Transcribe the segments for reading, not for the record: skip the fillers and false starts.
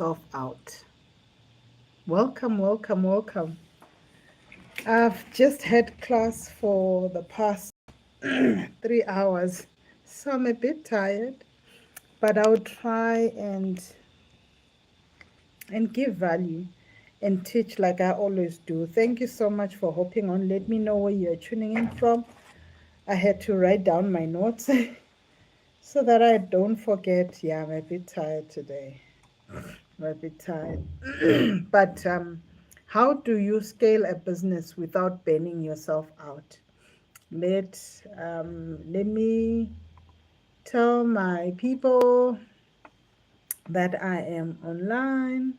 Out. Welcome, welcome, welcome. I've just had class for the past 3 hours, so I'm a bit tired, but I'll try and give value and teach like I always do. Thank you so much for hopping on. Let me know where you're tuning in from. I had to write down my notes so that I don't forget. Yeah, I'm a bit tired today. I'm a bit tired. But how do you scale a business without burning yourself out? Let me tell my people that I am online.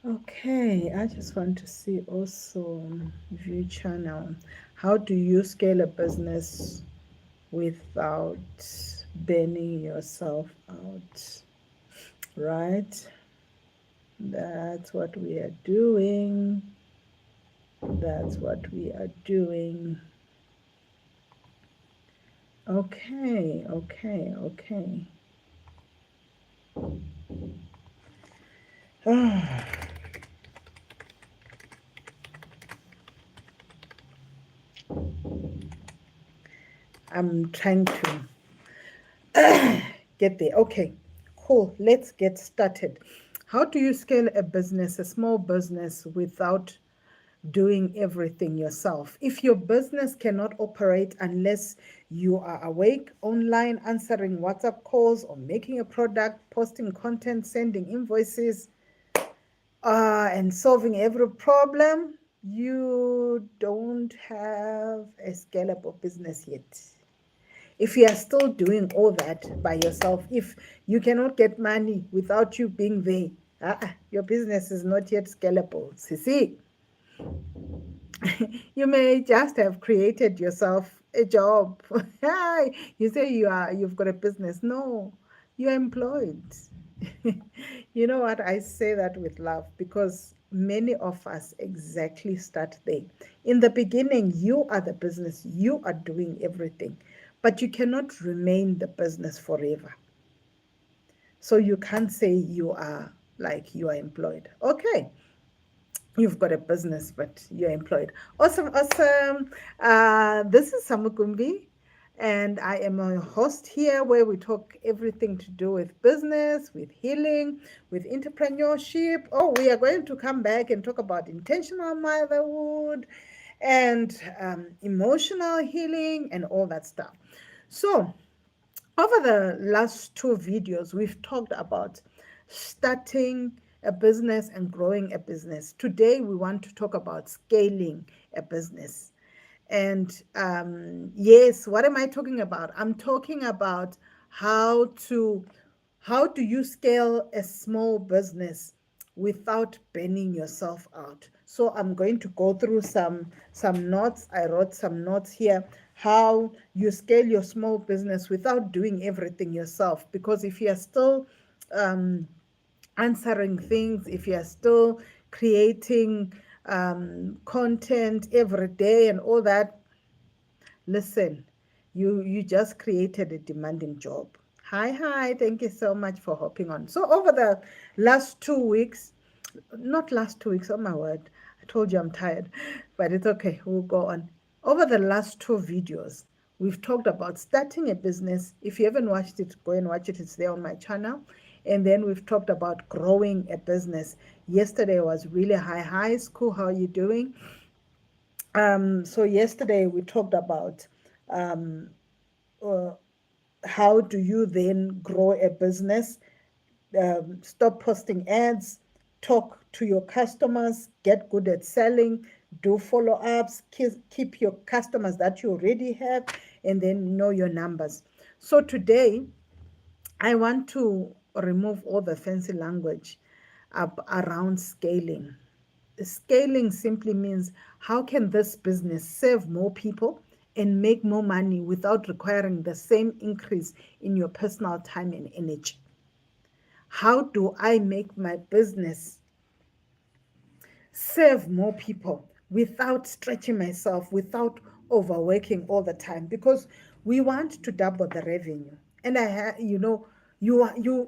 Okay, I just want to see also view channel. How do you scale a business without burning yourself out? Right? That's what we are doing. That's what we are doing. Okay, okay, okay. I'm trying to get there. Okay, cool. Let's get started. How do you scale a business, a small business, without doing everything yourself? If your business cannot operate unless you are awake, online, answering WhatsApp calls, or making a product, posting content, sending invoices, and solving every problem, you don't have a scalable business yet. If you are still doing all that by yourself, if you cannot get money without you being there, your business is not yet scalable. See, you may just have created yourself a job. You say you've got a business. No, you're employed. You know what? I say that with love because many of us exactly start there. In the beginning, you are the business, you are doing everything, but you cannot remain the business forever. So you can't say you are employed. Okay, you've got a business, but you're employed. Awesome, awesome. This is Samukumbi, and I am a host here where we talk everything to do with business, with healing, with entrepreneurship. Oh, we are going to come back and talk about intentional motherhood and emotional healing and all that stuff. So, over the last two videos, we've talked about starting a business and growing a business. Today, we want to talk about scaling a business. And yes, what am I talking about? I'm talking about how to how do you scale a small business without burning yourself out? So I'm going to go through some notes. I wrote some notes here. How you scale your small business without doing everything yourself. Because if you are still um, answering things, if you are still creating content every day and all that, listen, you just created a demanding job. Hi, thank you so much for hopping on. So over the last 2 weeks, not last 2 weeks, oh my word, I told you I'm tired, but it's okay, we'll go on. Over the last two videos, we've talked about starting a business. If you haven't watched it, go and watch it. It's there on my channel. And then we've talked about growing a business. Yesterday was really high school. How are you doing? So yesterday we talked about um, uh, how do you then grow a business, stop posting ads, talk to your customers, get good at selling, do follow-ups, keep your customers that you already have, and then know your numbers. So today, I want to remove all the fancy language around scaling. Scaling simply means how can this business serve more people and make more money without requiring the same increase in your personal time and energy? How do I make my business serve more people without stretching myself, without overworking all the time? Because we want to double the revenue. And You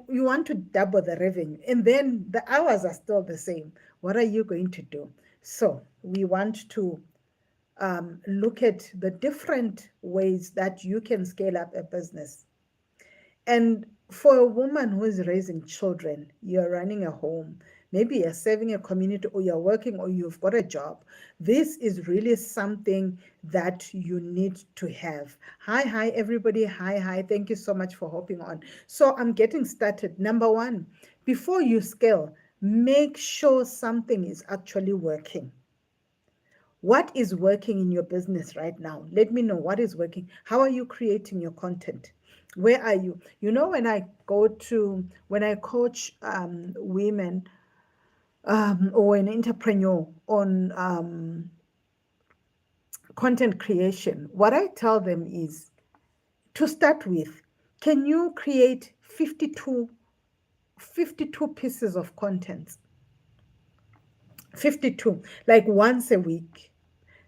want to double the revenue, and then the hours are still the same. What are you going to do? So we want to look at the different ways that you can scale up a business. And for a woman who is raising children, you're running a home, maybe you're serving a community, or you're working, or you've got a job. This is really something that you need to have. Hi, everybody. Hi. Thank you so much for hopping on. So I'm getting started. Number one, before you scale, make sure something is actually working. What is working in your business right now? Let me know what is working. How are you creating your content? Where are you? You know, when I coach women or an entrepreneur on content creation, what I tell them is, to start with, can you create 52 pieces of content? 52, like once a week.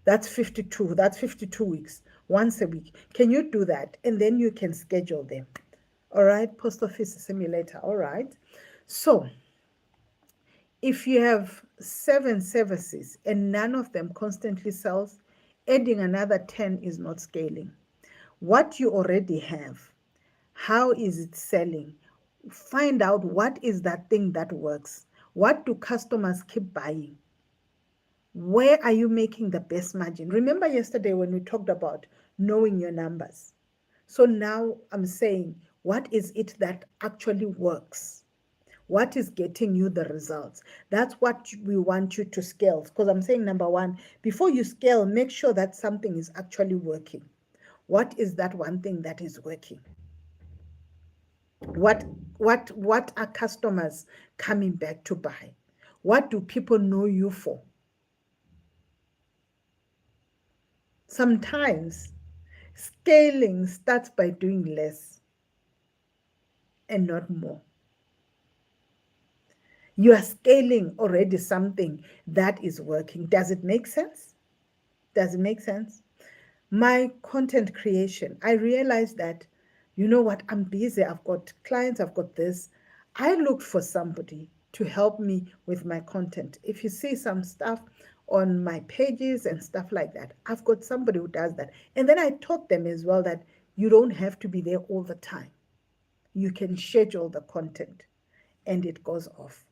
That's 52. That's 52 weeks, once a week. Can you do that? And then you can schedule them. All right, post office simulator. All right. So if you have 7 services and none of them constantly sells, adding another 10 is not scaling. What you already have, how is it selling? Find out what is that thing that works. What do customers keep buying? Where are you making the best margin? Remember yesterday when we talked about knowing your numbers. So now I'm saying, what is it that actually works? What is getting you the results? That's what we want you to scale. Because I'm saying, number one, before you scale, make sure that something is actually working. What is that one thing that is working? What are customers coming back to buy? What do people know you for? Sometimes scaling starts by doing less and not more. You are scaling already something that is working. Does it make sense? Does it make sense? My content creation, I realized that, you know what, I'm busy. I've got clients, I've got this. I looked for somebody to help me with my content. If you see some stuff on my pages and stuff like that, I've got somebody who does that. And then I taught them as well that you don't have to be there all the time. You can schedule the content and it goes off.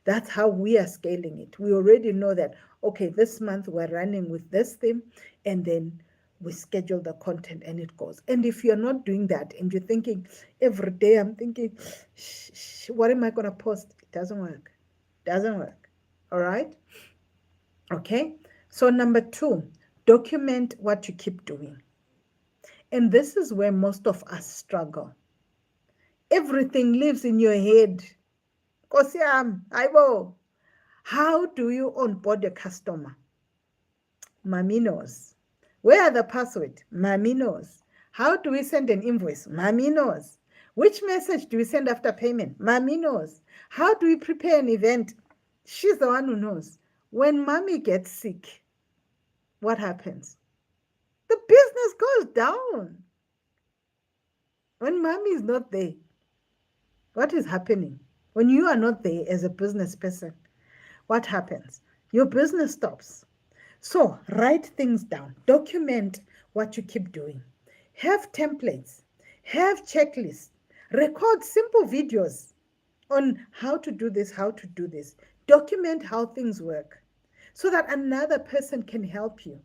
That's how we are scaling it. We already know that, okay, this month we're running with this theme, and then we schedule the content and it goes. And if you're not doing that and you're thinking every day, I'm thinking, what am I going to post? It doesn't work. Doesn't work. All right? Okay. So number 2, document what you keep doing. And this is where most of us struggle. Everything lives in your head. Nkosi yami, hayibo. How do you onboard a customer? Mommy knows. Where are the password? Mommy knows. How do we send an invoice? Mommy knows. Which message do we send after payment? Mommy knows. How do we prepare an event? She's the one who knows. When mommy gets sick, what happens? The business goes down. When mommy is not there, what is happening? When you are not there as a business person, what happens? Your business stops. So write things down. Document what you keep doing. Have templates. Have checklists. Record simple videos on how to do this, how to do this. Document how things work so that another person can help you.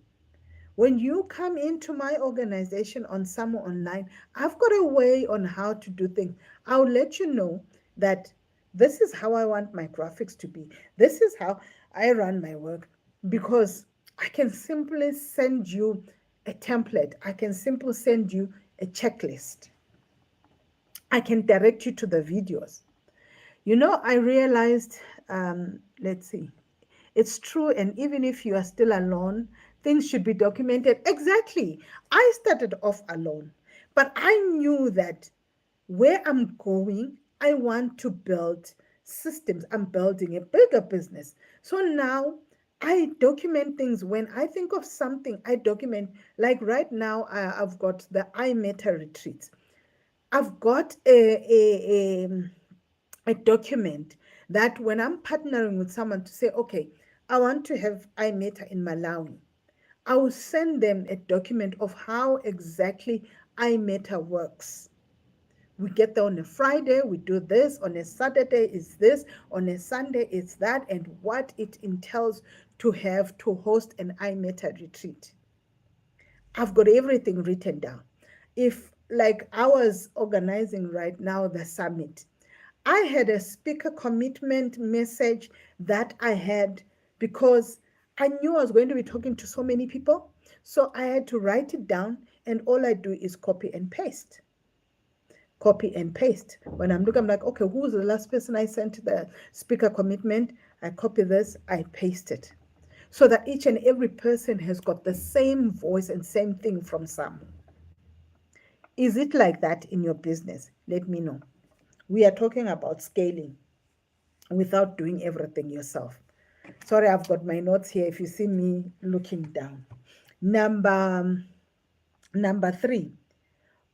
When you come into my organization on Summer Online, I've got a way on how to do things. I'll let you know that this is how I want my graphics to be. This is how I run my work, because I can simply send you a template. I can simply send you a checklist. I can direct you to the videos. You know, I realized, let's see, it's true. And even if you are still alone, things should be documented. Exactly. I started off alone, but I knew that where I'm going, I want to build systems. I'm building a bigger business. So now I document things. When I think of something, I document. Like right now, I've got the I Meta retreats. I've got a document that when I'm partnering with someone to say, okay, I want to have iMeta in Malawi, I will send them a document of how exactly iMeta works. We get there on a Friday, we do this, on a Saturday is this, on a Sunday is that, and what it entails to have to host an iMeta retreat. I've got everything written down. If, like, I was organizing right now the summit, I had a speaker commitment message that I had because I knew I was going to be talking to so many people. So I had to write it down, and all I do is copy and paste. Copy and paste. When I'm looking, I'm like, okay, who's the last person I sent the speaker commitment? I copy this, I paste it. So that each and every person has got the same voice and same thing from someone. Is it like that in your business? Let me know. We are talking about scaling without doing everything yourself. Sorry, I've got my notes here if you see me looking down. Number 3,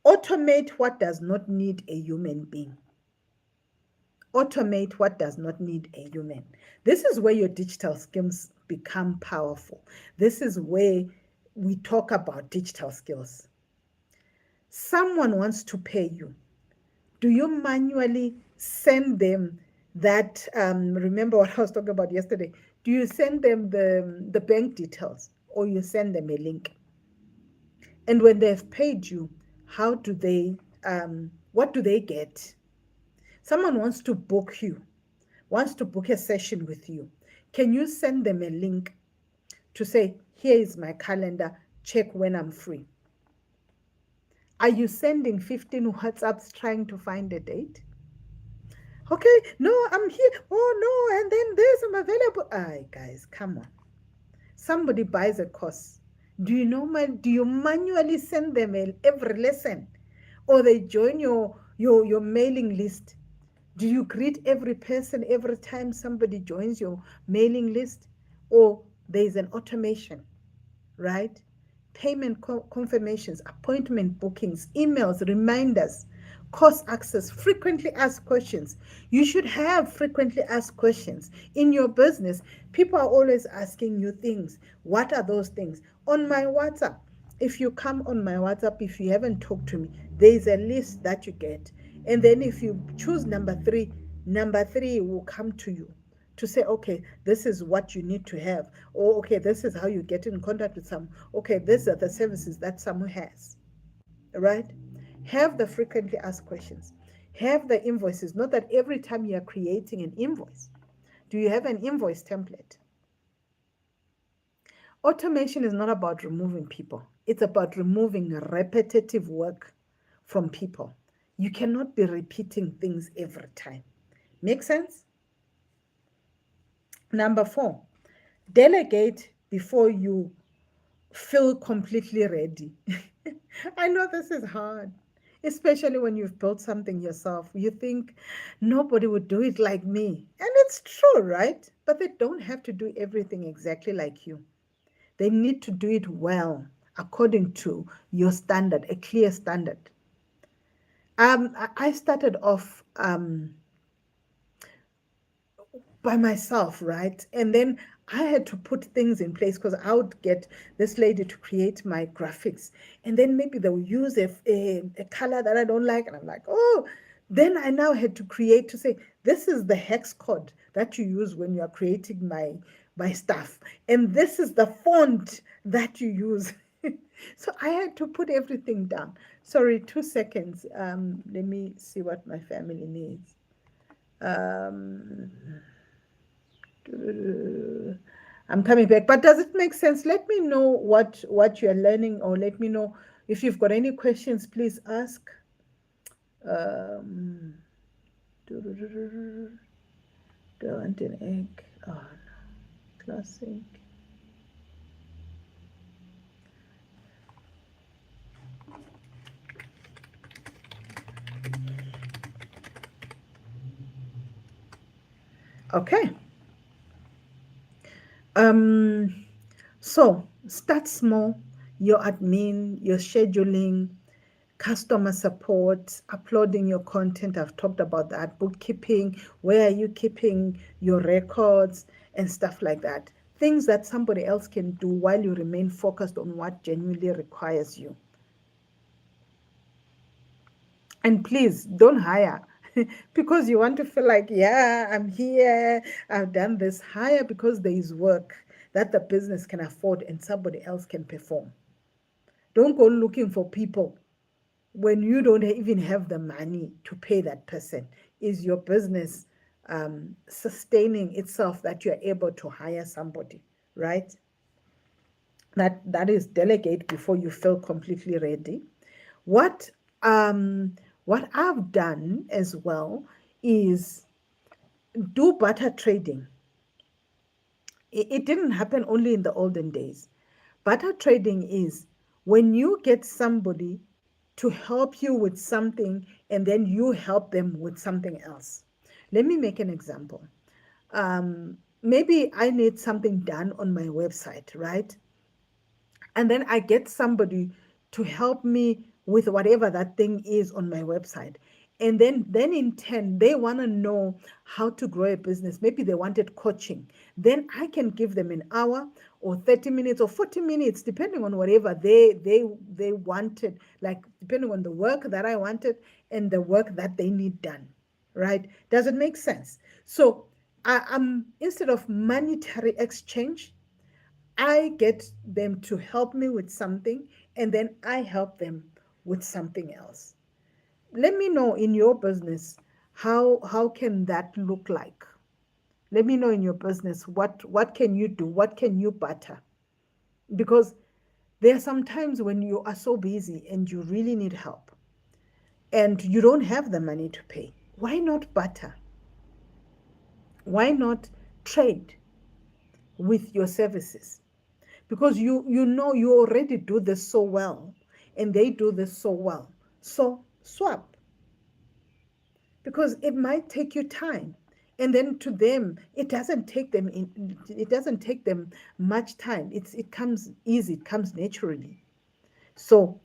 automate what does not need a human being. Automate what does not need a human. This is where your digital skills become powerful. This is where we talk about digital skills. Someone wants to pay you. Do you manually send them that, remember what I was talking about yesterday? Do you send them the bank details, or you send them a link? And when they've paid you, how do they, what do they get? Someone wants to book you, wants to book a session with you. Can you send them a link to say, here is my calendar, check when I'm free? Are you sending 15 WhatsApps trying to find a date? Okay, no, I'm here. Oh, no, and then this, I'm available. Aye, guys, come on. Somebody buys a course. Do you manually send them every lesson? Or they join your mailing list? Do you greet every person every time somebody joins your mailing list? Or there's an automation, right? Payment confirmations, appointment bookings, emails, reminders, course access, frequently asked questions. You should have frequently asked questions. In your business, people are always asking you things. What are those things? On my WhatsApp, if you come on my WhatsApp, if you haven't talked to me, there is a list that you get. And then if you choose number three will come to you to say, okay, this is what you need to have, or okay, this is how you get in contact with someone. Okay, these are the services that someone has, right? Have the frequently asked questions. Have the invoices. Not that every time you are creating an invoice, do you have an invoice template? Automation is not about removing people. It's about removing repetitive work from people. You cannot be repeating things every time. Make sense? Number 4, delegate before you feel completely ready. I know this is hard, especially when you've built something yourself. You think nobody would do it like me. And it's true, right? But they don't have to do everything exactly like you. They need to do it well, according to your standard, a clear standard. I started off by myself, right? And then I had to put things in place because I would get this lady to create my graphics. And then maybe they'll use a color that I don't like. And I'm like, oh, then I now had to create to say, this is the hex code that you use when you are creating my stuff. And this is the font that you use. So I had to put everything down. Sorry, 2 seconds. Let me see what my family needs. I'm coming back. But does it make sense? Let me know what you're learning, or let me know if you've got any questions, please ask. Do I want an egg? Oh, no. Classic. Okay. So start small, your admin, your scheduling, customer support, uploading your content. I've talked about that. Bookkeeping, where are you keeping your records and stuff like that. Things that somebody else can do while you remain focused on what genuinely requires you. And please don't hire because you want to feel like, yeah, I'm here, I've done this. Hire because there is work that the business can afford and somebody else can perform. Don't go looking for people when you don't even have the money to pay that person. Is your business sustaining itself that you're able to hire somebody, right? That is delegate before you feel completely ready. What what I've done as well is do barter trading. It didn't happen only in the olden days. Barter trading is when you get somebody to help you with something and then you help them with something else. Let me make an example. Maybe I need something done on my website, right? And then I get somebody to help me with whatever that thing is on my website. And then in turn, they want to know how to grow a business. Maybe they wanted coaching. Then I can give them an hour or 30 minutes or 40 minutes, depending on whatever they wanted, like depending on the work that I wanted and the work that they need done. Right? Does it make sense? So I'm instead of monetary exchange, I get them to help me with something and then I help them with something else. Let me know in your business how can that look like? Let me know in your business what can you do? What can you barter? Because there are some times when you are so busy and you really need help and you don't have the money to pay. Why not barter? Why not trade with your services? Because you know you already do this so well and they do this so well, so swap, because it might take you time and then to them it doesn't take them much time. It comes easy, it comes naturally. So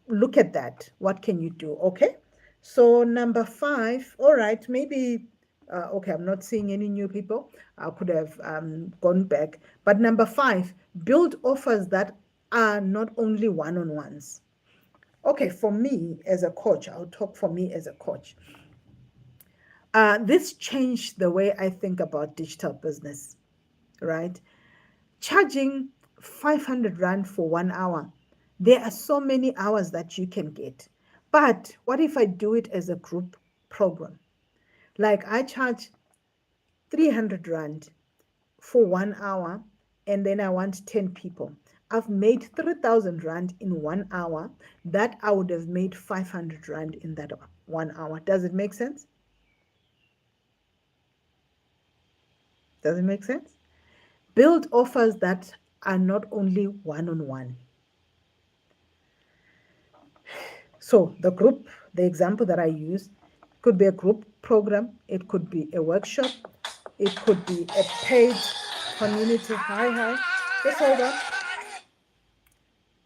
look at that. What can you do? Okay, so number 5. All right, maybe okay, I'm not seeing any new people. I could have gone back. But number 5, build offers that are not only one-on-ones. Okay, for me as a coach, I'll talk for me as a coach. This changed the way I think about digital business, right? Charging 500 Rand for 1 hour. There are so many hours that you can get. But what if I do it as a group program? Like I charge 300 Rand for 1 hour and then I want 10 people. I've made 3,000 Rand in 1 hour that I would have made 500 Rand in that 1 hour. Does it make sense? Does it make sense? Build offers that are not only one-on-one. So the example that I use could be a group program, it could be a workshop, it could be a paid community. Hi. Just hold on.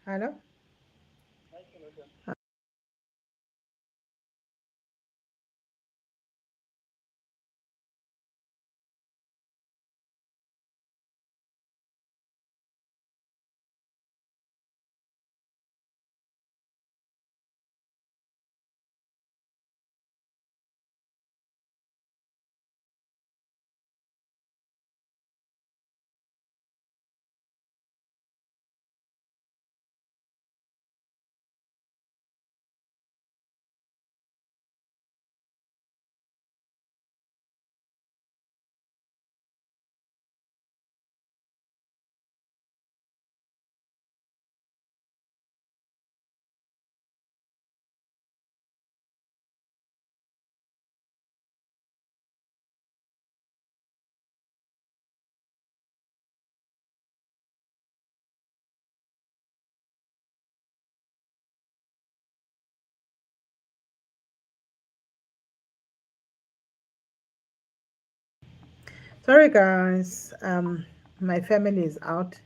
Hello? Sorry guys, my family is out,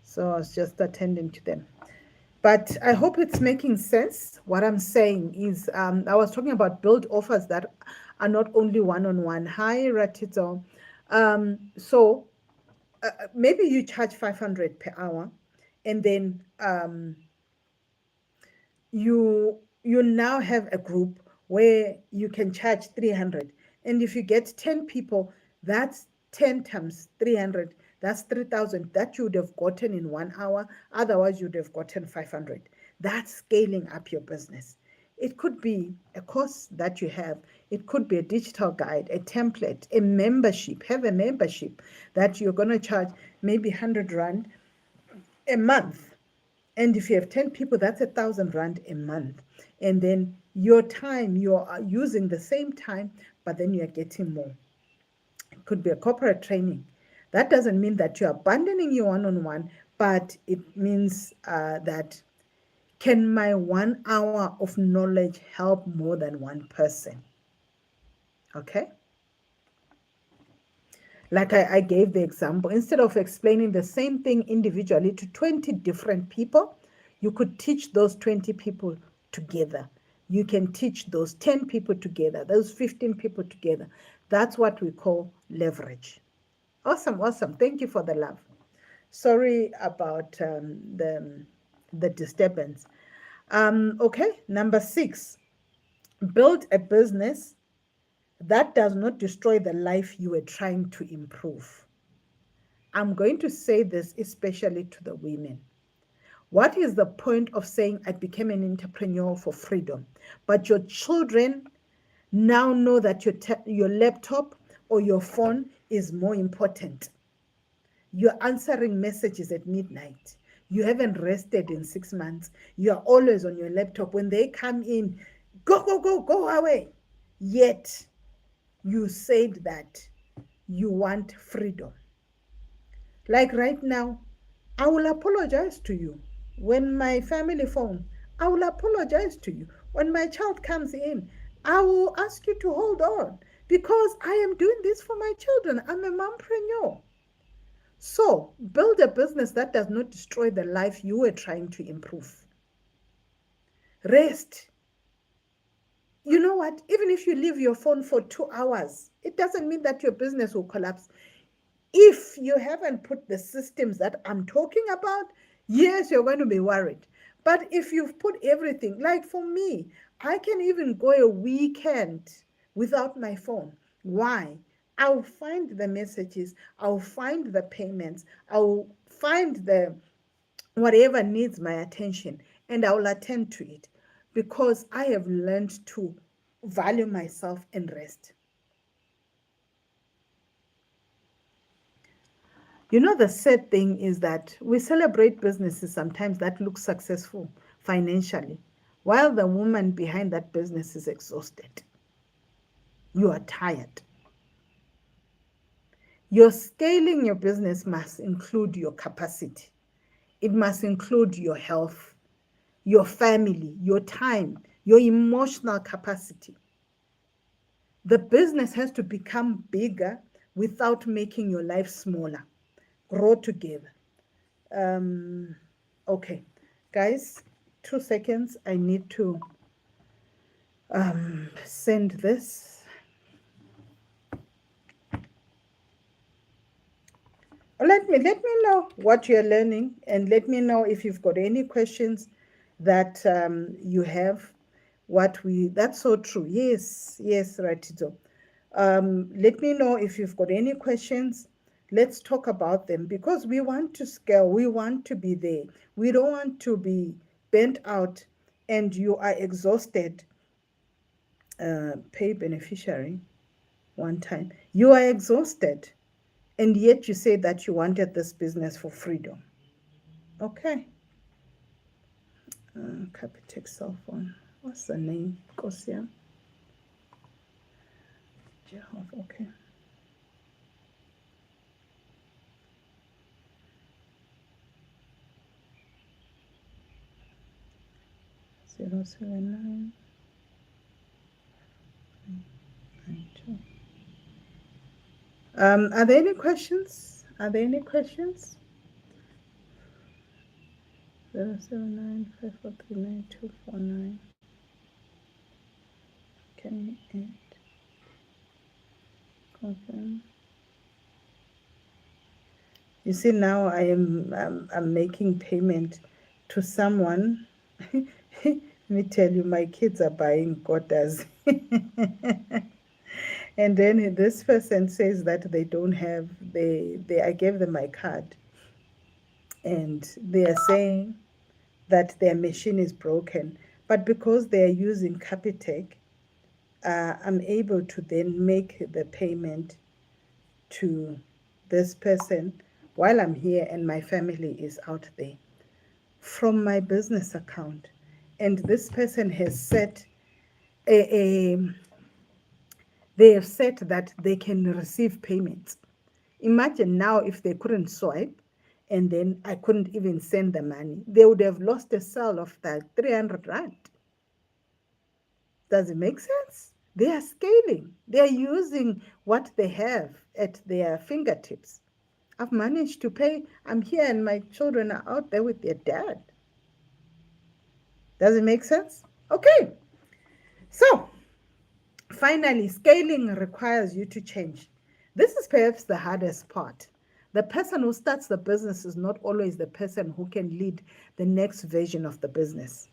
so I was just attending to them. But I hope it's making sense. What I'm saying is, I was talking about build offers that are not only one-on-one. Hi, Ratito. So maybe you charge 500 per hour, and then you now have a group where you can charge 300, and if you get 10 people, that's 10 times 300, that's 3000 that you would have gotten in 1 hour. Otherwise you'd have gotten 500. That's scaling up your business. It could be a course that you have, it could be a digital guide, a template, a membership. Have a membership that you're going to charge maybe 100 rand a month, and if you have 10 people, that's 1,000 rand a month. And then your time, you're using the same time, but then you're getting more. It could be a corporate training. That doesn't mean that you're abandoning your one-on-one, but it means that can my 1 hour of knowledge help more than one person? Okay? Like I gave the example, instead of explaining the same thing individually to 20 different people, you could teach those 20 people together. You can teach those 10 people together, those 15 people together. That's what we call leverage. Awesome, awesome. Thank you for the love. Sorry about the disturbance. Okay, number 6, build a business that does not destroy the life you were trying to improve. I'm going to say this especially to the women. What is the point of saying I became an entrepreneur for freedom, but your children now know that your laptop or your phone is more important? You're answering messages at midnight. You haven't rested in 6 months. You are always on your laptop. When they come in, go, go, go, go away. Yet you said that you want freedom. Like right now, I will apologize to you. When my family phone, I will apologize to you. When my child comes in, I will ask you to hold on because I am doing this for my children. I'm a mompreneur. So build a business that does not destroy the life you were trying to improve. Rest. You know what? Even if you leave your phone for 2 hours, it doesn't mean that your business will collapse. If you haven't put the systems that I'm talking about, yes, you're going to be worried. But if you've put everything, like for me, I can even go a weekend without my phone. Why? I'll find the messages, I'll find the payments, I'll find the whatever needs my attention, and I will attend to it because I have learned to value myself and rest. You know, the sad thing is that we celebrate businesses sometimes that look successful financially, while the woman behind that business is exhausted. You are tired. Your scaling your business must include your capacity. It must include your health, your family, your time, your emotional capacity. The business has to become bigger without making your life smaller. Grow together. Okay, guys, 2 seconds. I need to send this. Let me know what you're learning, and let me know if you've got any questions that you have. That's so true. Yes, yes, Ratito. Let me know if you've got any questions. Let's talk about them because we want to scale. We want to be there. We don't want to be bent out and you are exhausted. Pay beneficiary one time. You are exhausted and yet you say that you wanted this business for freedom. Okay. Capitec cell phone. What's the name? Kosia. Okay. 079 92. Are there any questions? Are there any questions? 0795439 Can you add? Confirm. You see, now I'm making payment to someone. Let me tell you, my kids are buying quarters. And then this person says that they don't have, I gave them my card. And they are saying that their machine is broken. But because they are using Capitec, I'm able to then make the payment to this person while I'm here and my family is out there from my business account. And this person has set they have said that they can receive payments. Imagine now if they couldn't swipe and then I couldn't even send the money. They would have lost a sale of that 300 rand. Does it make sense? They are scaling. They are using what they have at their fingertips. I've managed to pay. I'm here and my children are out there with their dad. Does it make sense? Okay. So, finally, scaling requires you to change. This is perhaps the hardest part. The person who starts the business is not always the person who can lead the next version of the business.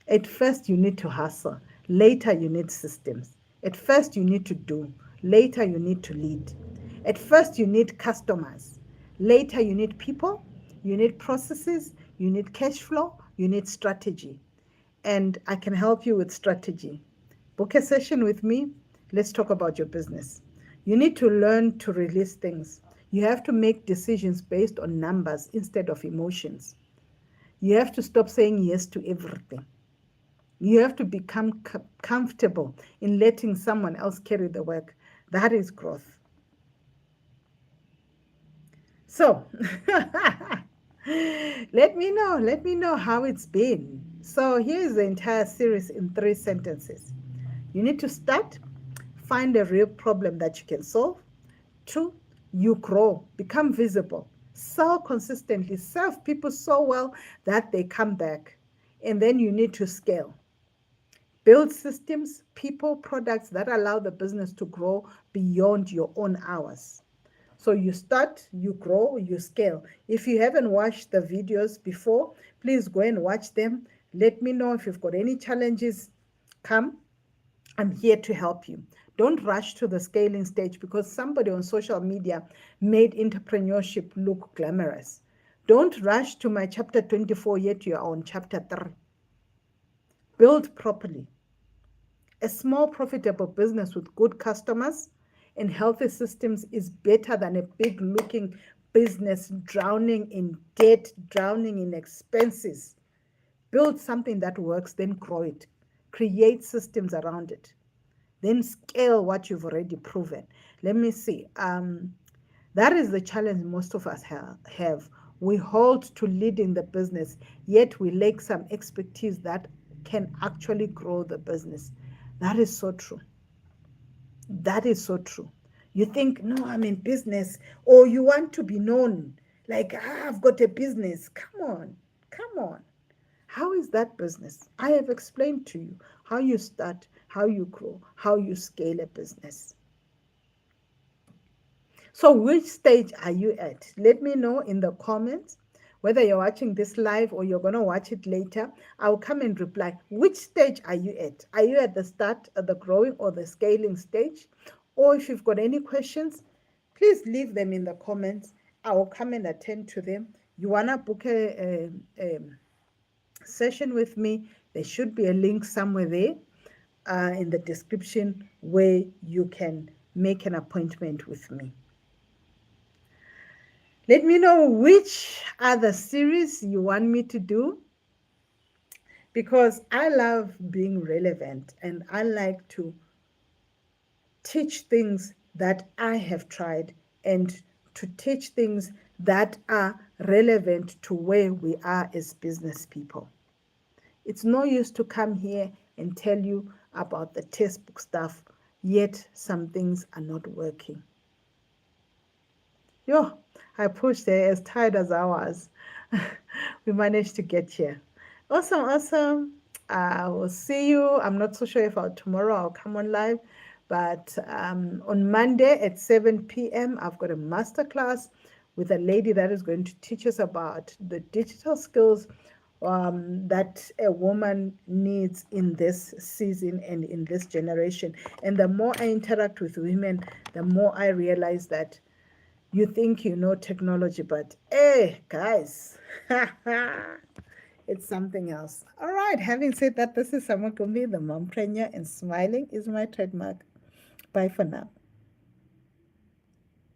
At first, you need to hustle. Later, you need systems. At first, you need to do. Later, you need to lead. At first, you need customers. Later, you need people. You need processes. You need cash flow. You need strategy. And I can help you with strategy. Book a session with me. Let's talk about your business. You need to learn to release things. You have to make decisions based on numbers instead of emotions. You have to stop saying yes to everything. You have to become comfortable in letting someone else carry the work. That is growth. So, let me know how it's been. So, here's the entire series in 3 sentences. You need to start, find a real problem that you can solve. 2, you grow, become visible, sell consistently, serve people so well that they come back. And then you need to scale. Build systems, people, products that allow the business to grow beyond your own hours. So you start, you grow, you scale. If you haven't watched the videos before, please go and watch them. Let me know if you've got any challenges. Come, I'm here to help you. Don't rush to the scaling stage because somebody on social media made entrepreneurship look glamorous. Don't rush to my chapter 24 yet you are on chapter 3. Build properly. A small profitable business with good customers and healthy systems is better than a big looking business drowning in debt, drowning in expenses. Build something that works, then grow it. Create systems around it. Then scale what you've already proven. Let me see. That is the challenge most of us have. We hold to leading the business, yet we lack some expertise that can actually grow the business. That is so true. That is so true. You think, no, I'm in business, or you want to be known. Like, I've got a business. Come on, come on. How is that business? I have explained to you how you start, how you grow, how you scale a business. So which stage are you at? Let me know in the comments. Whether you're watching this live or you're going to watch it later, I'll come and reply. Which stage are you at? Are you at the start, of the growing or the scaling stage? Or if you've got any questions, please leave them in the comments. I will come and attend to them. You want to book a session with me, there should be a link somewhere there in the description where you can make an appointment with me. Let me know which other series you want me to do, because I love being relevant and I like to teach things that I have tried and to teach things that are relevant to where we are as business people. It's no use to come here and tell you about the textbook stuff, yet some things are not working. Yo, I pushed there as tired as I was. We managed to get here. Awesome, awesome. I will see you. I'm not so sure if tomorrow I'll come on live, but on Monday at 7 p.m., I've got a master class with a lady that is going to teach us about the digital skills that a woman needs in this season and in this generation. And the more I interact with women, the more I realize that you think you know technology, but hey, guys, it's something else. All right, having said that, this is Samakumbi, the mompreneur, and smiling is my trademark. Bye for now.